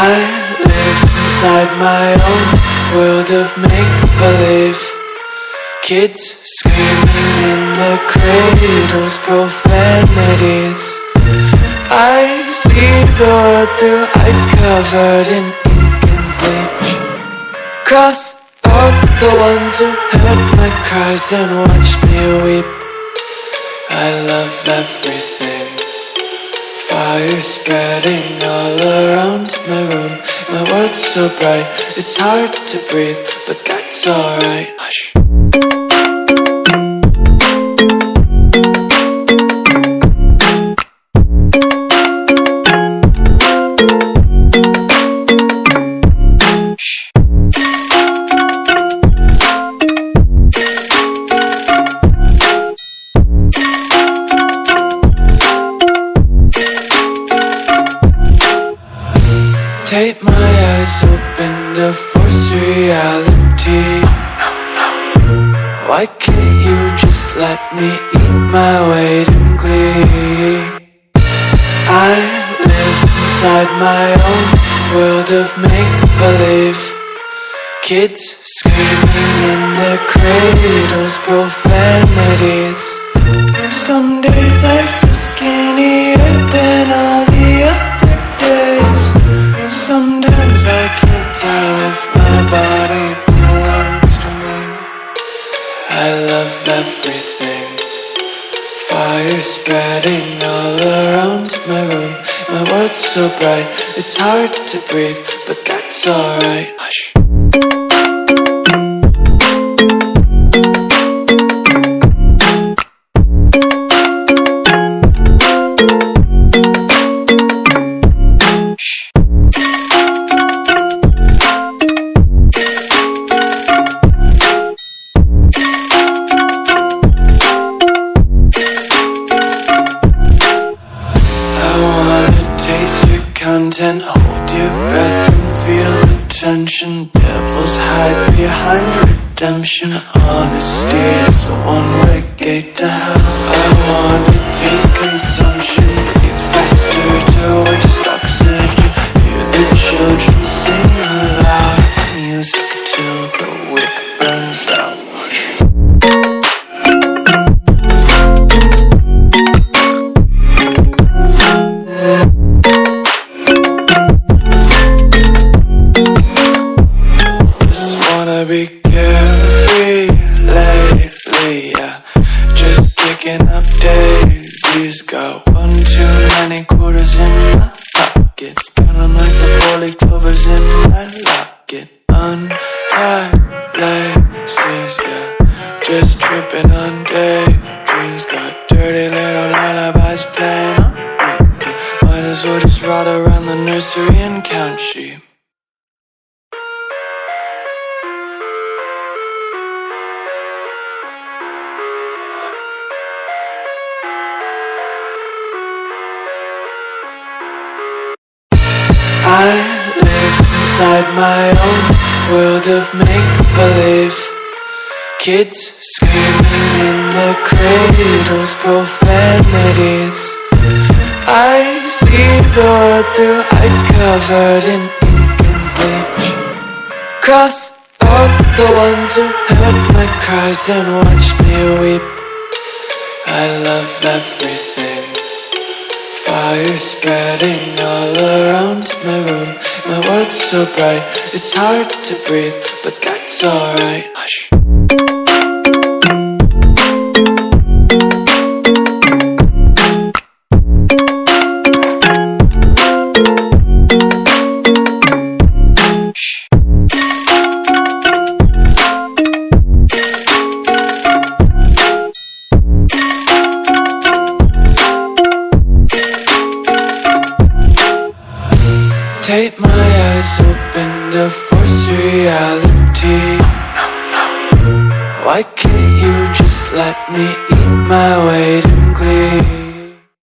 I live inside my own world of make-believe. Kids screaming in the cradles, profanities. I see the world through ice covered in ink and bleach. Cross out the ones who heard my cries and watched me weep. I love everything. Fire spreading all around my room. My world's so bright, it's hard to breathe, but that's alright. Hush. Tape my eyes open to force reality. Why can't you just let me eat my weight in glee? I live inside my own world of make-believe. Kids screaming in their cradles, profanities. Some days I feel skinnier than all the other days. Sometimes I can't tell if my body belongs to me. I love everything. Fire spreading all around my room. My world's so bright, it's hard to breathe, but that's alright. Hush. Content, hold your breath and feel the tension. Devils hide behind redemption. Honesty is a one-way gate to hell. I wanna taste consumption. Breathe faster to waste oxygen. Hear the children sing aloud. It's music till the wick burns out. Be carefree lately, yeah. Just picking up daisies. Got one too many quarters in my pockets. Counting like the 4-leaf clovers in my locket. Untied laces, yeah. Just tripping on daydreams. Got dirty little lullabies playing on repeat. Might as well just ride around the nursery and count sheep. I live inside my own world of make-believe. Kids screaming in the cradles, profanities. I see the world through ice covered in ink and bleach. Cross out the ones who heard my cries and watched me weep. I love everything. Fire spreading all around my room. My world's so bright, it's hard to breathe, but that's alright. Hush. Tape my eyes open to force reality. Why can't you just let me eat my weight in glee?